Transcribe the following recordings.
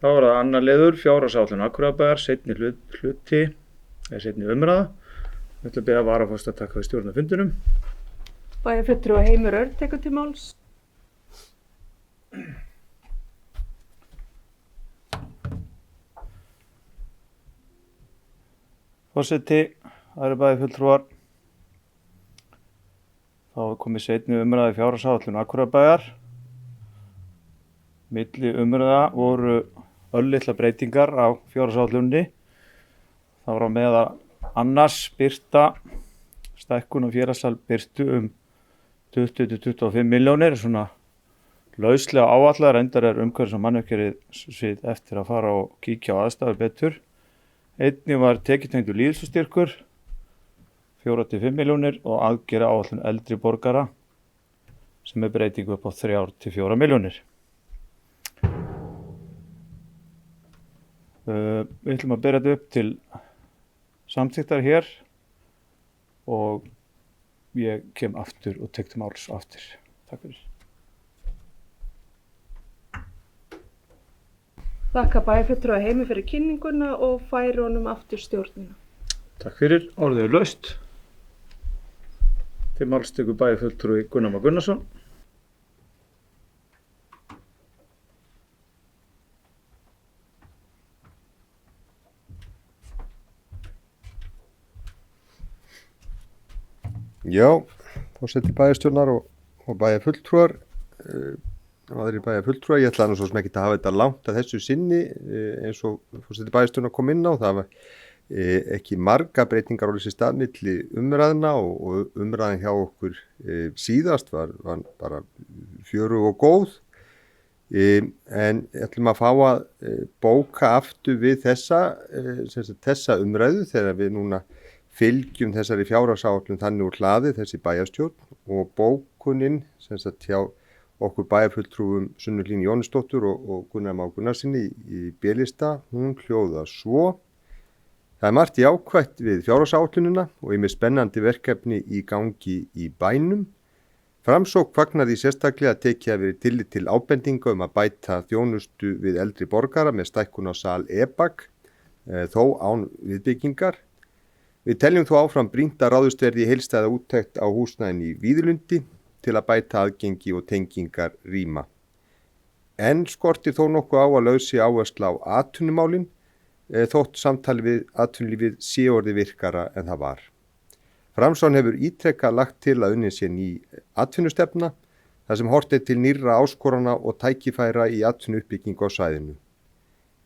Þá það annar liður, fjárhagsáætlun Akureyrarbæjar, seinni umræða. Við ætlum að biðja varaforsta að taka við stjórn á fundinum. Bæjarfulltrúi Heimir Örn tekur til máls. Forseti, aðrir bæjarfulltrúar. Þá komið seinni umræða fjárhagsáætlun Akureyrarbæjar. Milli umræða voru örlitlar breytingar á fjárhagsáætluninni. Það var á meðal annars birta stækkun á félagssal birtu 20-25 milljónir, svona lauslega áætlaðar, endar umhverfis- og mannvirkjasvið eftir að fara og kíkja á aðstæður betur. Einnig var tekjutengdur lýðheilsustyrkur 4-5 milljónir og aðgerða áætlun eldri borgara sem breytingu upp á 3-4 milljónir. Við ætlum að bera þetta upp til samþykktar hér og ég kem aftur og tek til máls aftur. Takk fyrir. Þakka bæjarfulltrúa Heimi fyrir kynninguna og færi honum aftur stjórnina. Takk fyrir. Orðið laust. Til máls tekur bæjarfulltrúi Gunnar Már Gunnarsson. Já, forseti bæjarstjórnar og bæjarfulltrúar, aðrir bæjarfulltrúar. Ég ætla nú svo sem ekki að hafa þetta langt að þessu sinni eins og forseti bæjarstjórnar kom inn á. Það var ekki marga breytingar á þessi stað milli umræðna og umræðan hjá okkur síðast var bara fjörug og góð. En ætlum að fá að bóka aftur við þessa umræðu þegar við núna fylgjum þessari fjárhagsáætlun þannig úr hlaði þessi bæjarstjórn, og bókunin hjá okkur bæjarfulltrúum Sunnu Hlín Jónsdóttur og Gunnar Már Gunnarssoni í B-lista, hún hljóðar svo: Það margt jákvætt við fjárhagsáætlunina og ýmis spennandi verkefni í gangi í bænum. Framsókn fagnar því sérstaklega að tekið hafi verið tillit til ábendinga að bæta þjónustu við eldri borgara með stækkun á sal EBAG, þó án viðbyggingar. Við teljum þó áfram brýnt að ráðist verði í heildstæða úttekt á húsnæðin í Víðilundi til að bæta aðgengi og tengingar rýma. En skortir þó nokkuð á að lögð sé áhersla á atvinnumálin, þótt samtali við atvinnulífið sé orðið virkara en það var. Framsókn hefur ítrekað lagt til að unnin sé ný atvinnustefna, þar sem horft til nýrra áskorana og tækifæra í atvinnuuppbyggingu á svæðinu.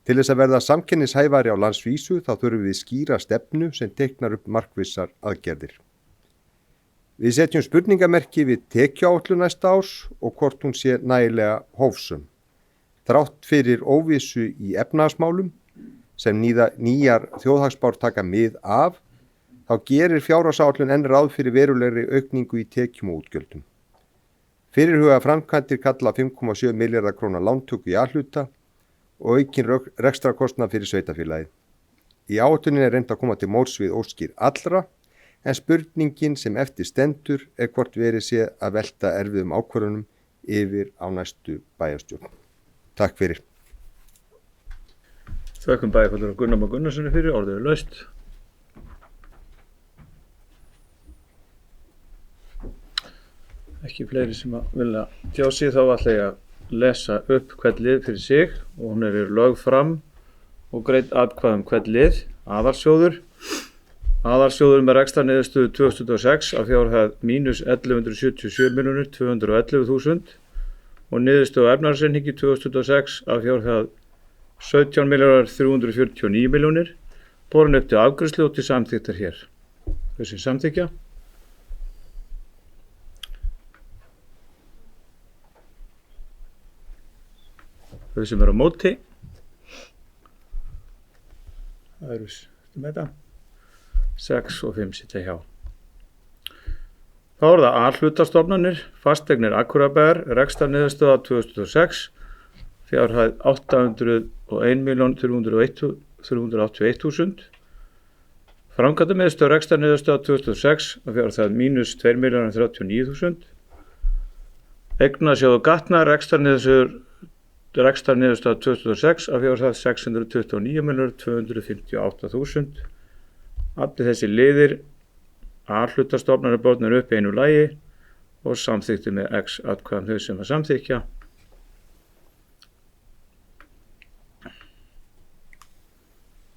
Til þess að verða samkennishæfari á landsvísu þá þurfum við skýra stefnu sem teiknar upp markvissar aðgerðir. Við setjum spurningamerki við tekjuáætlun næsta árs og hvort hún sé nægilega hófsöm. Þrátt fyrir óvissu í efnahagsmálum sem nýjar þjóðhagsspár taka mið af, þá gerir fjárhagsáætlun enn ráð fyrir verulegri aukningu í tekjum og útgjöldum. Fyrirhugaðar framkvæmdir kalla 5,7 milljarða króna lántöku í A-hluta og aukin rekstrarkostnað fyrir sveitarfélagið. Í áætluninni reynt að koma til móts við óskir allra, en spurningin sem eftir stendur hvort verið sé að velta erfiðum ákvörðunum yfir á næstu bæjarstjórn. Takk fyrir. Þökkum bæjarfulltrúa Gunnar Már Gunnarssoni fyrir, orðið laust. Ekki fleiri sem vilja tjá sig, þá ætla ég að lesa upp hvern lið fyrir sig og hún lögð fram og greidd atkvæði hvern lið. Aðalsjóður með rekstrarniðurstöðu 2026 af fjárhæð -1177.211.000 og niðurstöðu efnahagsreikningi 2026 af fjárhæð 17.349.000.000 borin upp til afgreiðslu og til samþykktar hér. Þessi samþykkja. Þau sem á móti. Það eru með þetta. 6 og 5 sitja hjá. Þá það A-hlutastofnanir, fasteignir Akureyrarbæjar, rekstrarniðurstöða 2006, fjárhæð 801.381.000. Framkvæmdamiðstöð rekstrarniðurstöða 2006, fjárhæð -2.039.000. Eignasjóður Gatna, rekstrarniðurstöður rekstrarniðurstaða 2006 að fjárhæð 629.258.000. Allir þessi liðir A-hlutastofnanir bornir upp einu lagi og samþykti með X atkvæðum þau sem að samþykja.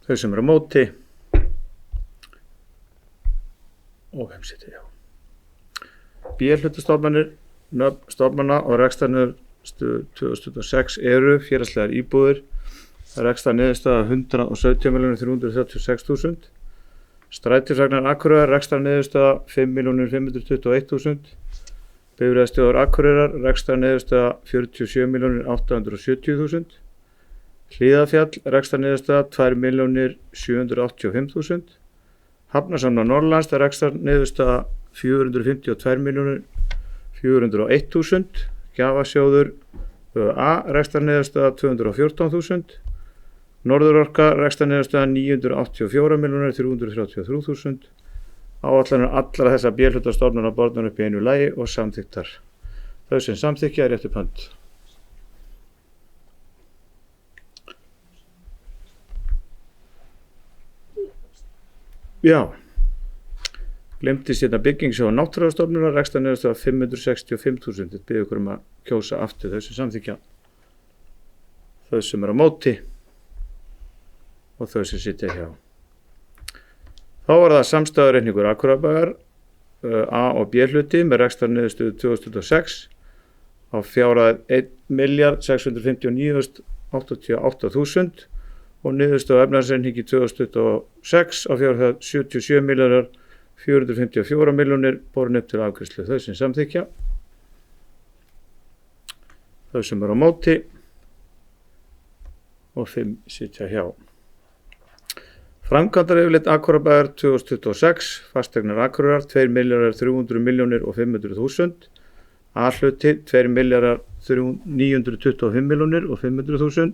Þau sem eru á móti og hvem sitja hjá. B-hlutastofnanir stofnana og rekstrarniðurstöðu 2006 eru félagslegar íbúðir. Rekstrarniðurstaða 117.336.000. Strætisvagnar Akureyrar rekstrarniðurstaða 5.521.000. Bifreiðastjórar Akureyrar rekstrarniðurstaða 47.870.000. Hlíðarfjall rekstrarniðurstaða 2.785.000. Hafnasamlag Norðurlands rekstrarniðurstaða 452.401.000. Gjafasjóður A rekstrarniðurstaða 214.000. Norðurorka rekstrarniðurstaða 984.333.000. Áætlanir allra þessa B-hlutastofnana bornar upp í einu lagi og samþykktar. Þau sem samþykkja rétt upp hönd. Já, glemtist hérna byggingsjó og náttúrufræðistofnunar rekstrarniðurstaða 565.000. Ég bið ykkur að kjósa aftur þau sem samþykkja. Þau sem eru á móti og þau sem sitja hjá. Þá var það samstæðureikningur Akureyrarbæjar A- og B-hluti með rekstrarniðurstöðu 2006 á fjárhæð 1.659.088.000 og niðurstöðu efnahagsreikningi 2026 á fjárhæð 77.454.000.000 borin upp til afgreiðslu. Þau sem samþykkja. Þau sem eru á móti og 5 sitja hjá. Framkvæmdayfirlit Akureyrarbæjar 2026, fasteignir Akureyrar 2.300.000.500.000, A-hluti 2.925.500.000,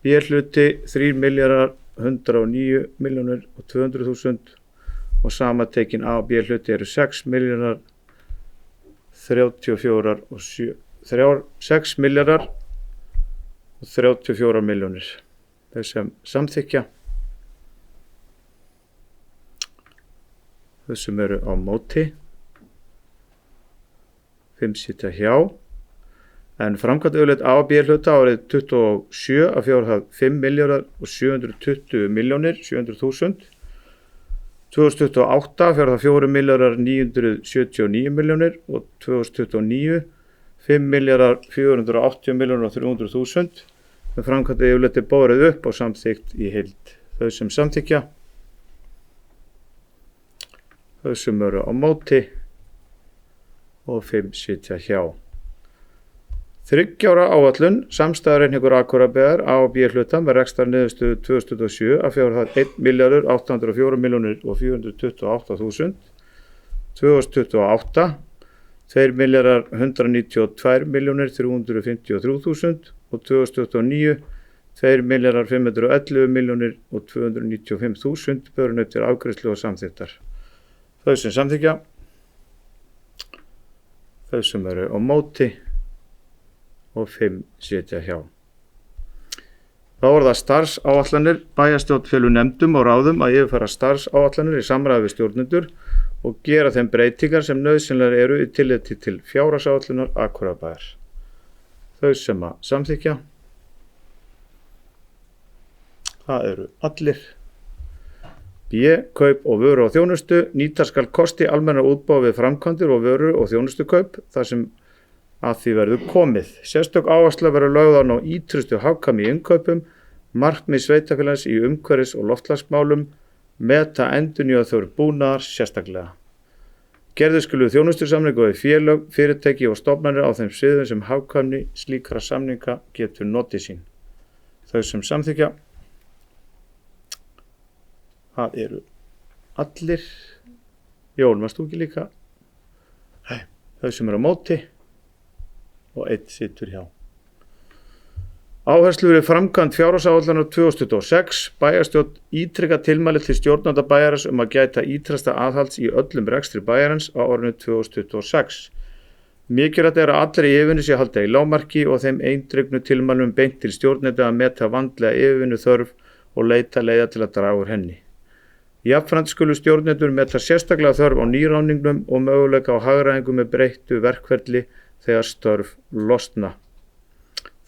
B-hluti 3.109.200.000 og samantekin A- og B-hluti eru 6.034.000.000. Þau sem samþykkja. Þau sem eru á móti. 5 sitja hjá. En framkvæmdayfirlit A- og B-hluta árið 27 að fjárhæð 5.720.700.000. 2028 fjárhæð 4.979.000.000 og 2029 5.480.300.000 með framkvæmdayfirliti borið upp og samþykkt í heild. Þau sem samþykkja. Þau sem eru á móti og 5 sitja hjá. 3 ára áætlun samstæðureikningur Akureyrarbæjar A- og B-hluta með rekstrarniðurstöðu 2007 að fjárhæð 1.804.428.000. 2028 2.192.353.000 og 2029 2.511.295.000 borin upp til afgreiðslu og samþykktar. Þau sem samþykkja. Þau sem eru á móti og 5 sitja hjá. Þá er það starfsáætlanir. Bæjarstjórn felur nefndum og ráðum að yfirfara starfsáætlanir í samræði við stjórnendur og gera þeim breytingar sem nauðsynlegar eru í tilliti til fjárhagsáætlunar Akureyrarbæjar. Þau sem að samþykkja. Það eru allir. B. Kaup og vöru og þjónustu. Nýta skal kosti almennar útboða við framkvæmdir og vöru og þjónustukaup þar sem að því verður komið. Sérstök áhersla verður lögð á ná ýtrustu hagkvæmni í innkaupum, markmið sveitarfélags í umhverfis- og loftslagsmálum, meta endurnýjað þörf búnaðar sérstaklega. Gerður skulu þjónustusamninga við félög, fyrirtæki og stofnanir á þeim sviðum sem hagkvæmni slíkra samninga getur notið sín. Þau sem samþykkja. Það eru allir. Jón, varst þú ekki líka? Nei. Þau sem eru á móti og 1 situr hjá. Áherslu við framkvæmd fjárhagsáætlunar 2026. Bæjarstjórn ítrekar tilmæli til stjórnenda bæjarins að gæta ýtrasta aðhalds í öllum rekstri bæjarins á árinu 2026. Mikilvægt að allir í yfirvinnu sé haldið í lágmarki og þeim eindregnu tilmælum beint til stjórnenda að meta vandlega yfirvinnu þörf og leita leiða til að draga úr henni. Jafnframt skulu stjórnendur meta sérstaklega þörf á nýráðningum og möguleika á hagræðingu með breyttu verkferli þegar störf losna.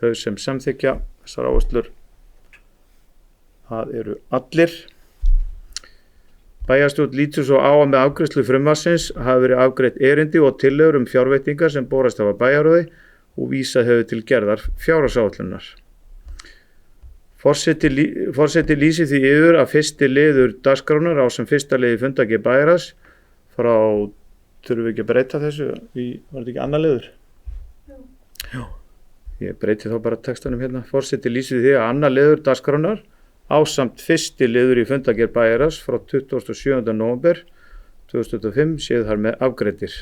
Þau sem samþykkja þessar áherslur, það eru allir. Bæjarstjórn lítur svo á að með afgreiðslu frumvarpsins hafi verið afgreitt erindi og tillögur fjárveitingar sem borast hafa bæjarráði og vísað hefur til gerðar fjárhagsáætlunar. Forseti lýsir því yfir að fyrsti liður dagskrárinnar á sem fyrsta liði fundargerð bæjarráðs frá, þurfum við ekki að breyta þessu var þetta ekki annar liður? Já. Ég breyti þá bara textanum hérna. Forseti lýsir því að annar liður dagskrárinnar ásamt fyrsti liður í fundargerð bæjarráðs frá 27. nóvember 2025 séð þar með afgreiddir.